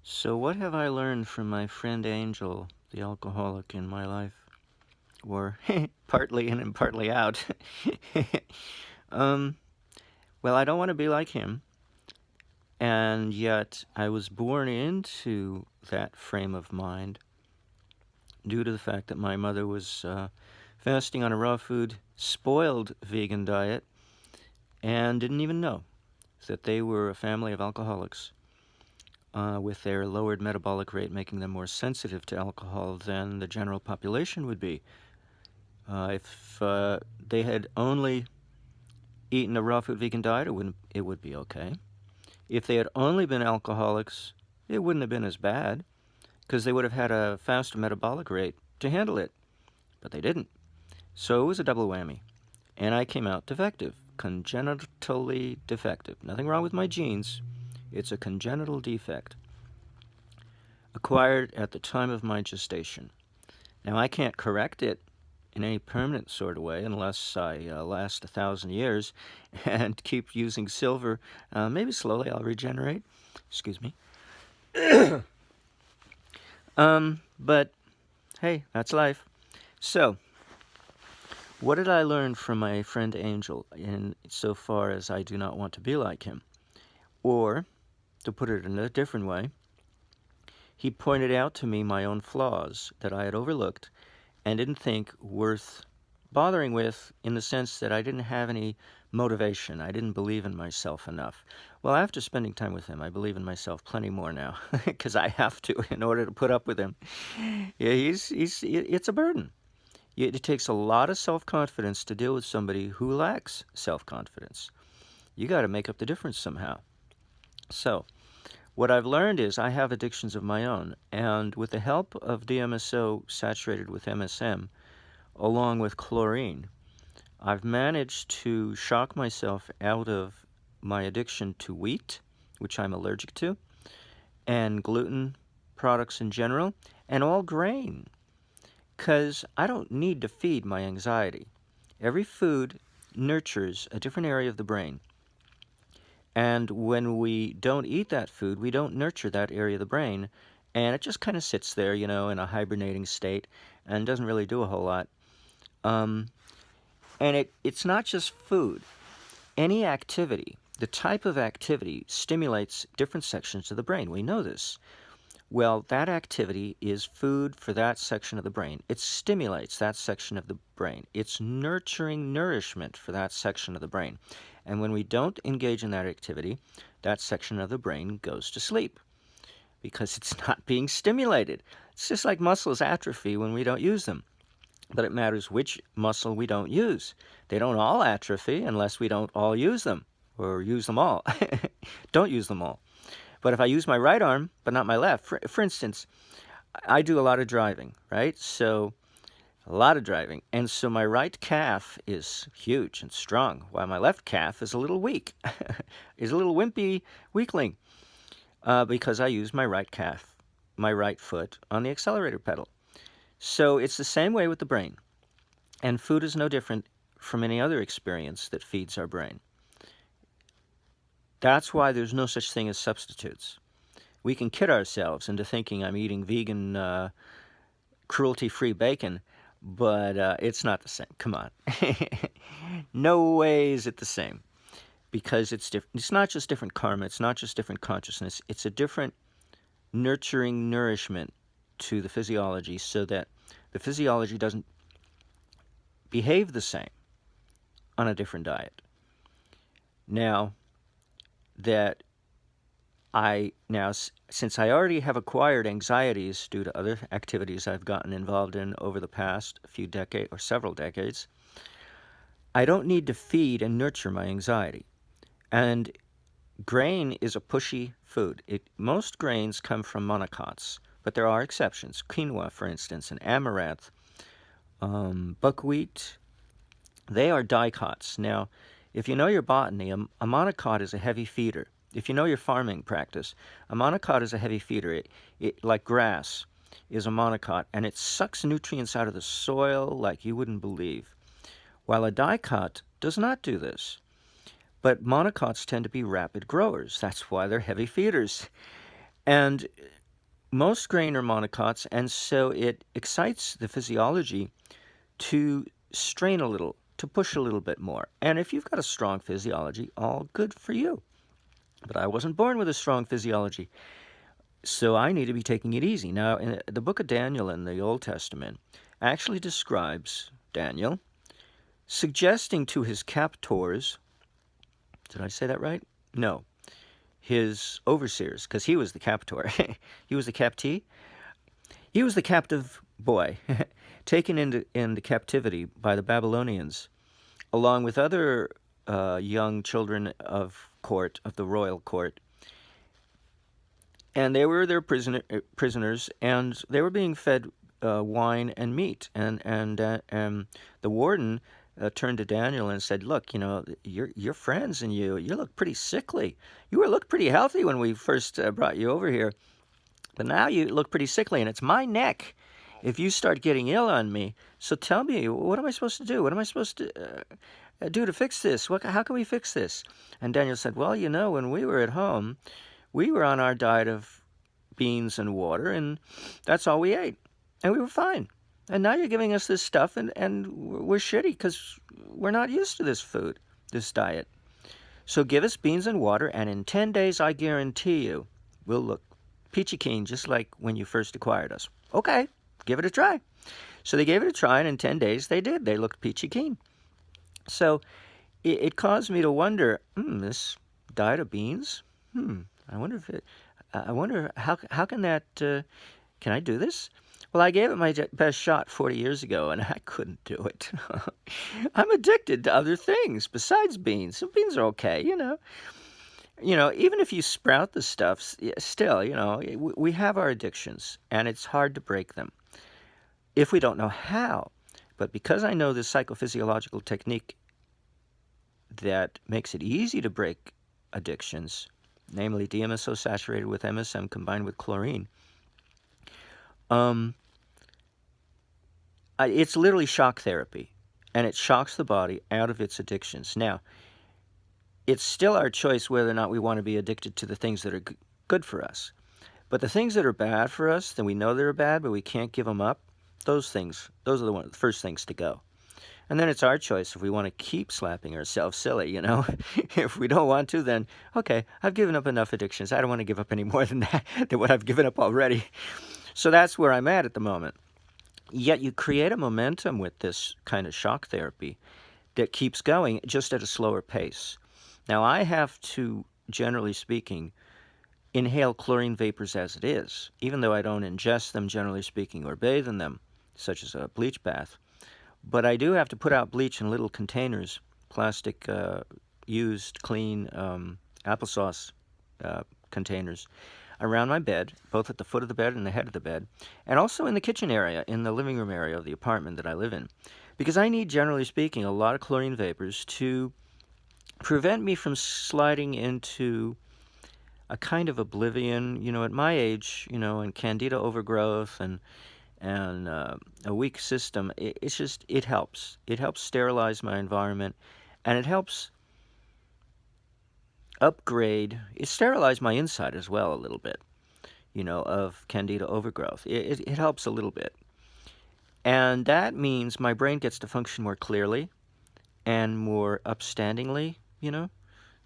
So, what have I learned from my friend Angel, the alcoholic in my life? Or partly in and partly out. um, well, I don't want to be like him, and yet I was born into that frame of mind due to the fact that my mother was fasting on a raw food, spoiled vegan diet, and didn't even know that they were a family of alcoholics. With their lowered metabolic rate making them more sensitive to alcohol than the general population would be. If they had only eaten a raw food vegan diet, it would be okay. If they had only been alcoholics, it wouldn't have been as bad because they would have had a faster metabolic rate to handle it. But they didn't. So it was a double whammy. And I came out defective, congenitally defective. Nothing wrong with my genes. It's a congenital defect acquired at the time of my gestation. Now, I can't correct it in any permanent sort of way unless I last 1,000 years and keep using silver. Maybe slowly I'll regenerate. Excuse me. But hey, that's life. So, what did I learn from my friend Angel in so far as I do not want to be like him? Or, to put it in a different way, he pointed out to me my own flaws that I had overlooked and didn't think worth bothering with, in the sense that I didn't have any motivation. I didn't believe in myself enough. Well, after spending time with him, I believe in myself plenty more now because I have to in order to put up with him. Yeah, it's a burden. It takes a lot of self-confidence to deal with somebody who lacks self-confidence. You got to make up the difference somehow. So, what I've learned is I have addictions of my own, and with the help of DMSO saturated with MSM, along with chlorine, I've managed to shock myself out of my addiction to wheat, which I'm allergic to, and gluten products in general, and all grain, because I don't need to feed my anxiety. Every food nurtures a different area of the brain. And when we don't eat that food, we don't nurture that area of the brain, and it just kind of sits there, in a hibernating state and doesn't really do a whole lot. Um, and it's not just food. Any activity, the type of activity, stimulates different sections of the brain. We know this. Well, that activity is food for that section of the brain. It stimulates that section of the brain. It's nurturing nourishment for that section of the brain. And when we don't engage in that activity, that section of the brain goes to sleep because it's not being stimulated. It's just like muscles atrophy when we don't use them. But it matters which muscle we don't use. They don't all atrophy unless we don't all use them or use them all. Don't use them all. But if I use my right arm, but not my left, for instance, I do a lot of driving, right? So, a lot of driving. And so my right calf is huge and strong, while my left calf is a little weak, is a little wimpy weakling, because I use my right calf, my right foot on the accelerator pedal. So, it's the same way with the brain. And food is no different from any other experience that feeds our brain. That's why there's no such thing as substitutes. We can kid ourselves into thinking I'm eating vegan, cruelty-free bacon, but it's not the same. Come on. No way is it the same, because it's different. It's not just different karma. It's not just different consciousness. It's a different nurturing nourishment to the physiology so that the physiology doesn't behave the same on a different diet. Now, since I already have acquired anxieties due to other activities I've gotten involved in over the past few decades or several decades, I don't need to feed and nurture my anxiety. And grain is a pushy food. Most grains come from monocots, but there are exceptions. Quinoa, for instance, and amaranth, buckwheat, they are dicots. Now, if you know your botany, a monocot is a heavy feeder. If you know your farming practice, a monocot is a heavy feeder. Like grass, is a monocot, and it sucks nutrients out of the soil like you wouldn't believe. While a dicot does not do this. But monocots tend to be rapid growers. That's why they're heavy feeders. And most grain are monocots, and so it excites the physiology to strain a little, to push a little bit more. And if you've got a strong physiology, all good for you. But I wasn't born with a strong physiology, so I need to be taking it easy. Now, in the book of Daniel in the Old Testament actually describes Daniel suggesting to his captors, did I say that right? No, his overseers, because he was the captor. He was the captee. He was the captive boy taken into captivity by the Babylonians, along with other young children of the royal court. And they were their prisoners, and they were being fed wine and meat. And the warden turned to Daniel and said, "Look, your friends and you look pretty sickly. You looked pretty healthy when we first brought you over here, but now you look pretty sickly, and it's my neck if you start getting ill on me. So tell me, what am I supposed to do? What am I supposed to do to fix this? How can we fix this?" And Daniel said, "Well, when we were at home, we were on our diet of beans and water, and that's all we ate, and we were fine. And now you're giving us this stuff, and we're shitty because we're not used to this food, this diet. So give us beans and water, and in 10 days, I guarantee you, we'll look peachy keen, just like when you first acquired us." Okay, give it a try. So they gave it a try, and in 10 days, they did. They looked peachy keen. So it caused me to wonder, this diet of beans, I wonder how can that, can I do this? Well, I gave it my best shot 40 years ago, and I couldn't do it. I'm addicted to other things besides beans. Some beans are okay, even if you sprout the stuff, still, we have our addictions, and it's hard to break them if we don't know how. But because I know this psychophysiological technique that makes it easy to break addictions, namely DMSO saturated with MSM combined with chlorine, it's literally shock therapy, and it shocks the body out of its addictions. Now, it's still our choice whether or not we want to be addicted to the things that are good for us. But the things that are bad for us, that we know they're bad, but we can't give them up, those are the first things to go. And then it's our choice if we want to keep slapping ourselves silly, If we don't want to, then, okay, I've given up enough addictions. I don't want to give up any more than that, than what I've given up already. So that's where I'm at the moment. Yet you create a momentum with this kind of shock therapy that keeps going just at a slower pace. Now, I have to, generally speaking, inhale chlorine vapors as it is, even though I don't ingest them, generally speaking, or bathe in them, such as a bleach bath. But I do have to put out bleach in little containers, plastic, used, clean applesauce containers, around my bed, both at the foot of the bed and the head of the bed, and also in the kitchen area, in the living room area of the apartment that I live in. Because I need, generally speaking, a lot of chlorine vapors to prevent me from sliding into a kind of oblivion, at my age, and candida overgrowth and a weak system. It helps. It helps sterilize my environment, and it helps upgrade. It sterilizes my inside as well a little bit, of candida overgrowth. It helps a little bit. And that means my brain gets to function more clearly and more upstandingly,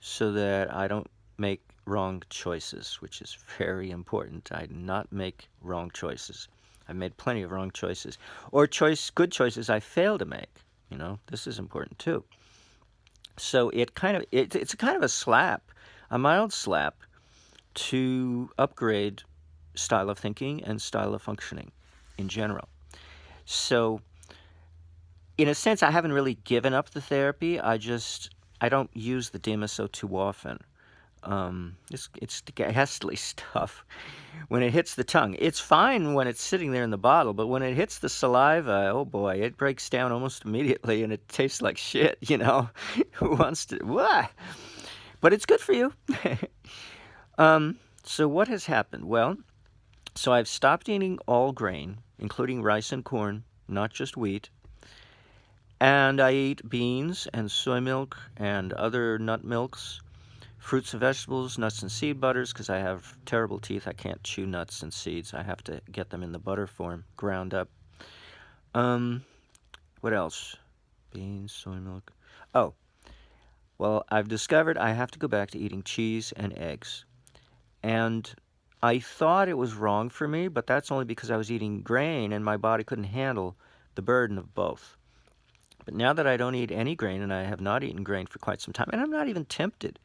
so that I don't make wrong choices, which is very important. I do not make wrong choices. I've made plenty of wrong choices. Or good choices I fail to make. This is important too. So it's a kind of a slap, a mild slap, to upgrade style of thinking and style of functioning in general. So in a sense, I haven't really given up the therapy. I don't use the DMSO too often. It's ghastly stuff. When it hits the tongue, it's fine when it's sitting there in the bottle, but when it hits the saliva, oh boy, it breaks down almost immediately, and it tastes like shit, Who wants to, what? But it's good for you. So what has happened? Well, so I've stopped eating all grain, including rice and corn, not just wheat. And I eat beans and soy milk and other nut milks Fruits and vegetables, nuts and seed butters, because I have terrible teeth. I can't chew nuts and seeds. I have to get them in the butter form, ground up. What else? Beans, soy milk. Oh, well, I've discovered I have to go back to eating cheese and eggs. And I thought it was wrong for me, but that's only because I was eating grain and my body couldn't handle the burden of both. But now that I don't eat any grain, and I have not eaten grain for quite some time, and I'm not even tempted,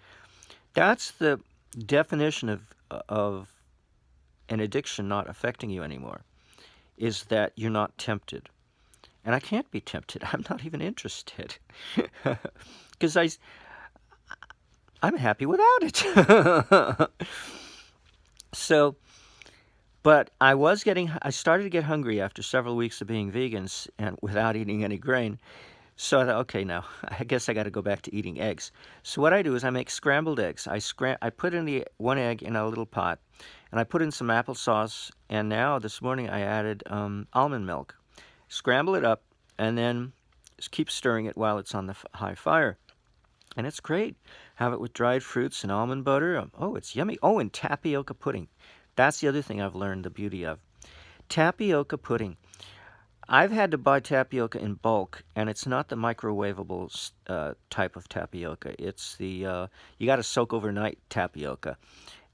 that's the definition of an addiction not affecting you anymore, is that you're not tempted. And I can't be tempted. I'm not even interested. Because I'm happy without it. So, but I started to get hungry after several weeks of being vegan and without eating any grain. So I thought, okay, now I guess I got to go back to eating eggs. So what I do is I make scrambled eggs. I put in the one egg in a little pot, and I put in some applesauce. And now this morning I added almond milk. Scramble it up, and then just keep stirring it while it's on the high fire. And it's great. Have it with dried fruits and almond butter. Oh, it's yummy. Oh, and tapioca pudding. That's the other thing I've learned the beauty of. Tapioca pudding. I've had to buy tapioca in bulk, and it's not the microwavable type of tapioca. It's the, you got to soak overnight tapioca.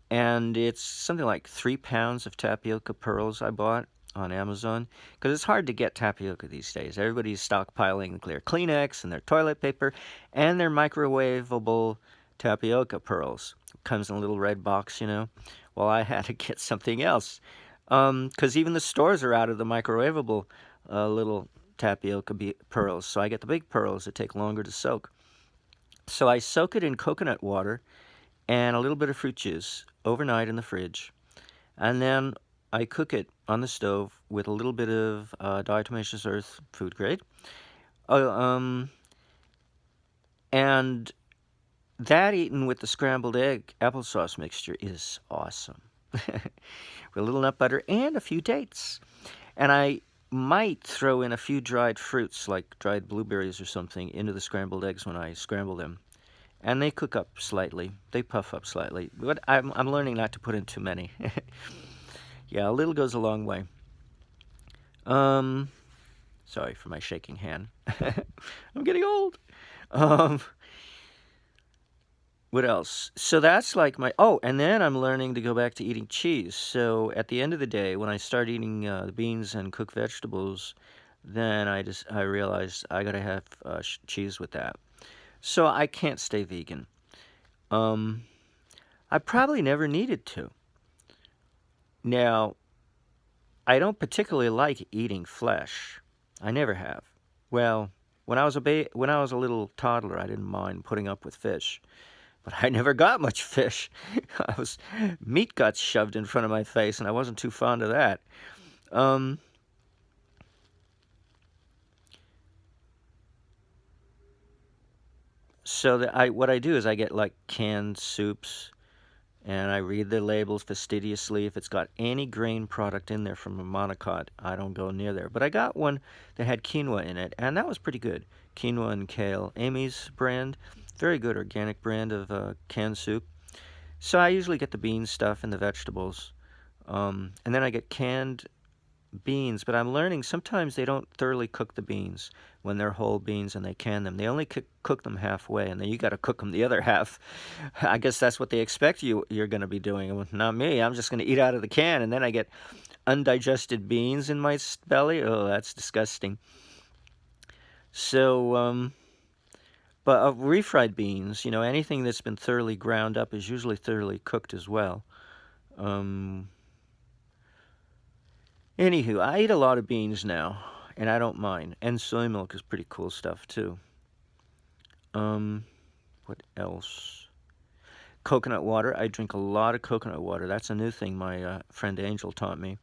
And it's something like 3 pounds of tapioca pearls I bought on Amazon, because it's hard to get tapioca these days. Everybody's stockpiling their Kleenex and their toilet paper and their microwavable tapioca pearls. It comes in a little red box, you know. Well, I had to get something else, because even the stores are out of the microwavable little tapioca pearls. So I get the big pearls that take longer to soak. So I soak it in coconut water and a little bit of fruit juice overnight in the fridge. And then I cook it on the stove with a little bit of diatomaceous earth, food grade. And that eaten with the scrambled egg applesauce mixture is awesome. With a little nut butter and a few dates. And I might throw in a few dried fruits, like dried blueberries or something, into the scrambled eggs when I scramble them. And they cook up slightly. They puff up slightly. But I'm learning not to put in too many. Yeah, a little goes a long way. Sorry for my shaking hand. I'm getting old. What else? So that's like and then I'm learning to go back to eating cheese. So at the end of the day, when I start eating the beans and cooked vegetables, then I realized I gotta have cheese with that. So I can't stay vegan. I probably never needed to. Now, I don't particularly like eating flesh. I never have. Well, when I was a little toddler, I didn't mind putting up with fish. But I never got much fish. Meat got shoved in front of my face, and I wasn't too fond of that. So what I do is I get like canned soups, and I read the labels fastidiously. If it's got any grain product in there from a monocot, I don't go near there. But I got one that had quinoa in it, and that was pretty good. Quinoa and kale. Amy's brand, very good organic brand of canned soup. So I usually get the bean stuff and the vegetables. And then I get canned beans, but I'm learning sometimes they don't thoroughly cook the beans when they're whole beans and they can them. They only cook them halfway, and then you got to cook them the other half. I guess that's what they expect you're going to be doing. Not me. I'm just going to eat out of the can, and then I get undigested beans in my belly. Oh, that's disgusting. So, but refried beans, anything that's been thoroughly ground up is usually thoroughly cooked as well. Anywho, I eat a lot of beans now, and I don't mind. And soy milk is pretty cool stuff, too. What else? Coconut water. I drink a lot of coconut water. That's a new thing my friend Angel taught me.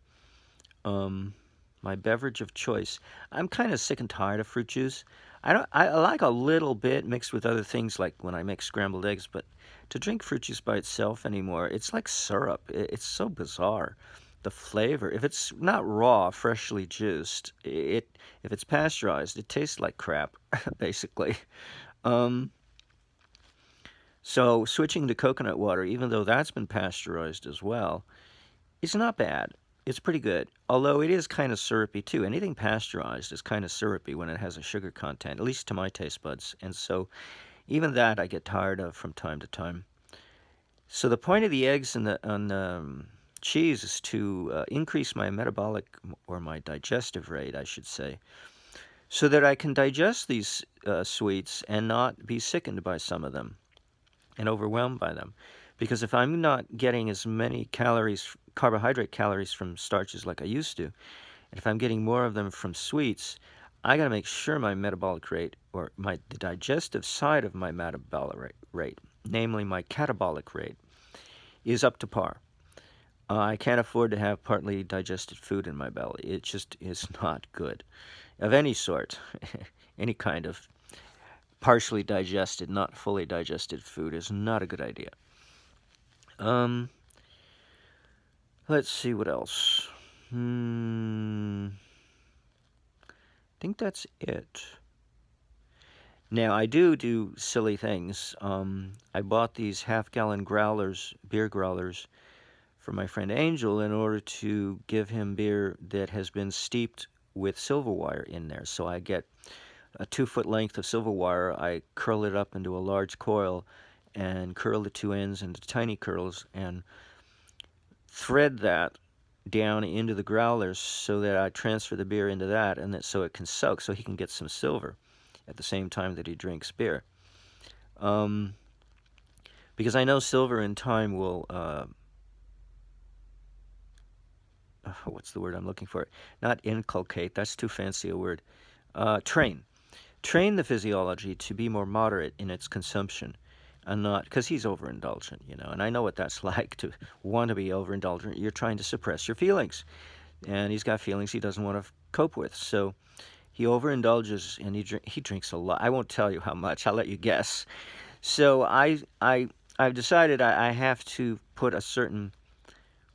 My beverage of choice. I'm kind of sick and tired of fruit juice. I like a little bit mixed with other things, like when I make scrambled eggs, but to drink fruit juice by itself anymore, it's like syrup. It's so bizarre. The flavor, if it's not raw, freshly juiced, if it's pasteurized, it tastes like crap, basically. So switching to coconut water, even though that's been pasteurized as well, it's not bad. It's pretty good. Although it is kind of syrupy too. Anything pasteurized is kind of syrupy when it has a sugar content, at least to my taste buds. And so even that I get tired of from time to time. So the point of the eggs and the cheese is to increase my metabolic or my digestive rate, I should say, so that I can digest these sweets and not be sickened by some of them and overwhelmed by them. Because if I'm not getting as many calories, carbohydrate calories from starches like I used to, and if I'm getting more of them from sweets, I got to make sure my metabolic rate, or the digestive side of my metabolic rate, namely my catabolic rate, is up to par. I can't afford to have partly digested food in my belly. It just is not good, of any sort. Any kind of partially digested, not fully digested food is not a good idea. Let's see what else. I think that's it. Now, I do silly things. I bought these half-gallon growlers, beer growlers, for my friend Angel in order to give him beer that has been steeped with silver wire in there. So I get a 2-foot length of silver wire. I curl it up into a large coil and curl the two ends into tiny curls and thread that down into the growlers so that I transfer the beer into that, and so it can soak, so he can get some silver at the same time that he drinks beer. Because I know silver in time will what's the word I'm looking for? Not inculcate, that's too fancy a word. Train the physiology to be more moderate in its consumption, and not, because he's overindulgent, and I know what that's like, to want to be overindulgent. You're trying to suppress your feelings, and he's got feelings he doesn't want to cope with, so he overindulges, and he drinks a lot. I won't tell you how much, I'll let you guess. So I've decided I have to put a certain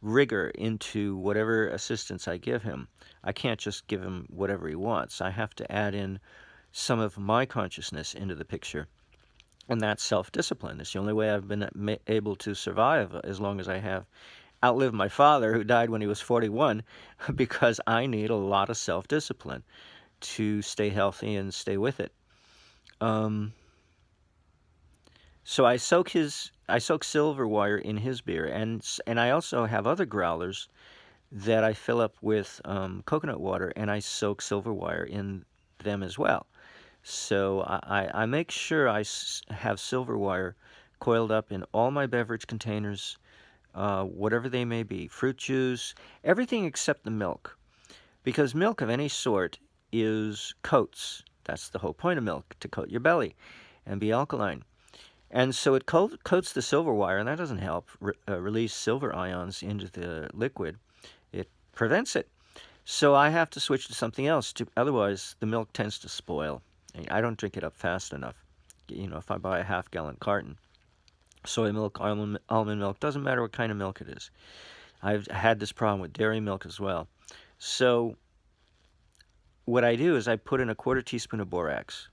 rigor into whatever assistance I give him. I can't just give him whatever he wants. I have to add in some of my consciousness into the picture, and that's self-discipline. It's the only way I've been able to survive as long as I have. Outlived my father, who died when he was 41, because I need a lot of self-discipline to stay healthy and stay with it. So I soak silver wire in his beer, and I also have other growlers that I fill up with coconut water, and I soak silver wire in them as well. So I make sure I have silver wire coiled up in all my beverage containers, whatever they may be, fruit juice, everything except the milk, because milk of any sort coats. That's the whole point of milk, to coat your belly and be alkaline. And so it coats the silver wire, and that doesn't help release silver ions into the liquid. It prevents it. So I have to switch to something else. Otherwise, the milk tends to spoil. I don't drink it up fast enough. If I buy a half-gallon carton, soy milk, almond milk, doesn't matter what kind of milk it is. I've had this problem with dairy milk as well. So what I do is I put in a 1/4 teaspoon of borax.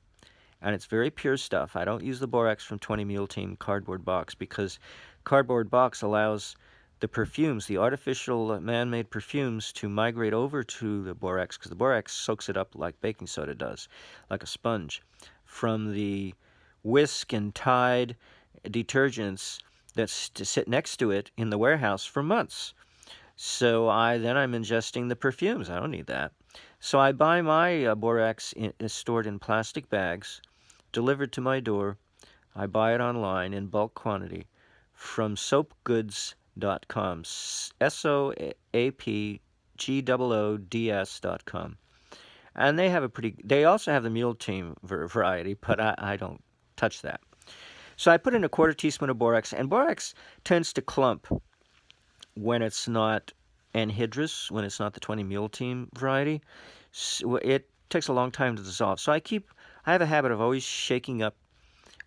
And it's very pure stuff. I don't use the borax from 20 Mule Team cardboard box, because cardboard box allows the perfumes, the artificial man-made perfumes, to migrate over to the borax, because the borax soaks it up like baking soda does, like a sponge, from the Whisk and Tide detergents that sit next to it in the warehouse for months. So I'm ingesting the perfumes. I don't need that. So I buy my borax stored in plastic bags, delivered to my door. I buy it online in bulk quantity from soapgoods.com, SOAPGOODS.com. And they also have the Mule Team variety, but I don't touch that. So I put in a 1/4 teaspoon of borax, and borax tends to clump when it's not anhydrous, when it's not the 20 Mule Team variety. So it takes a long time to dissolve. So I have a habit of always shaking up.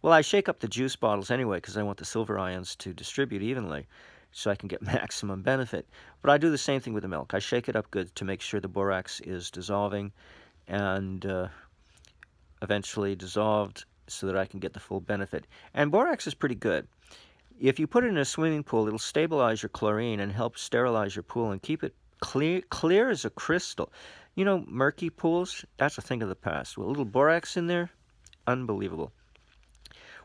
Well, I shake up the juice bottles anyway, because I want the silver ions to distribute evenly so I can get maximum benefit. But I do the same thing with the milk. I shake it up good to make sure the borax is dissolving, and eventually dissolved, so that I can get the full benefit. And borax is pretty good. If you put it in a swimming pool, it'll stabilize your chlorine and help sterilize your pool and keep it clear as a crystal. You know, murky pools, that's a thing of the past. With a little borax in there, unbelievable.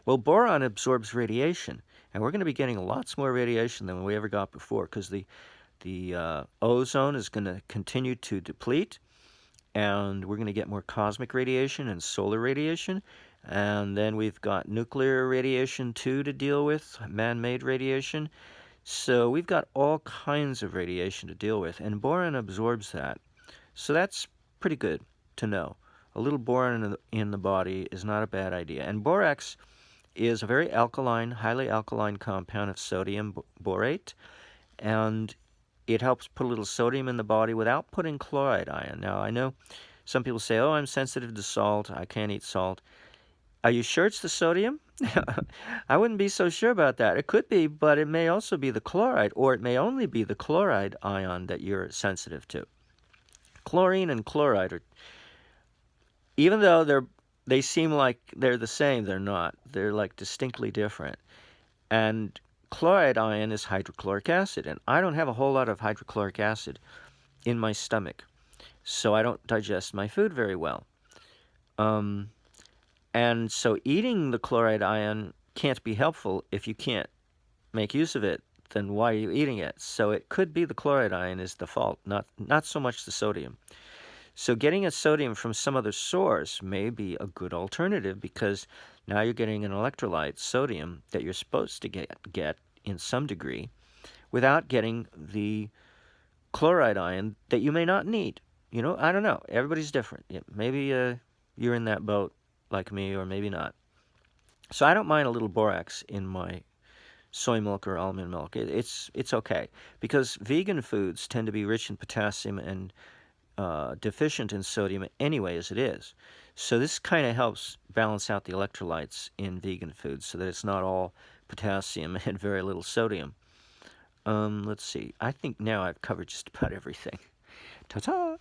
Well, boron absorbs radiation, and we're going to be getting lots more radiation than we ever got before, because the ozone is going to continue to deplete, and we're going to get more cosmic radiation and solar radiation. And then we've got nuclear radiation too to deal with, man-made radiation. So we've got all kinds of radiation to deal with, and boron absorbs that. So that's pretty good to know. A little boron in the body is not a bad idea. And borax is a very alkaline, highly alkaline compound of sodium borate, and it helps put a little sodium in the body without putting chloride ion. Now, I know some people say, oh, I'm sensitive to salt, I can't eat salt. Are you sure it's the sodium? I wouldn't be so sure about that. It could be, but it may also be the chloride, or it may only be the chloride ion that you're sensitive to. Chlorine and chloride are, even though they seem like they're the same, they're not. They're like distinctly different. And chloride ion is hydrochloric acid, and I don't have a whole lot of hydrochloric acid in my stomach, so I don't digest my food very well. And so eating the chloride ion can't be helpful if you can't make use of it. Then why are you eating it? So it could be the chloride ion is the fault, not so much the sodium. So getting a sodium from some other source may be a good alternative, because now you're getting an electrolyte, sodium, that you're supposed to get in some degree without getting the chloride ion that you may not need. You know, I don't know. Everybody's different. Maybe you're in that boat like me, or maybe not. So I don't mind a little borax in my soy milk or almond milk. It's okay, because vegan foods tend to be rich in potassium and deficient in sodium anyway as it is. So this kind of helps balance out the electrolytes in vegan foods so that it's not all potassium and very little sodium. Let's see. I think now I've covered just about everything. Ta-ta!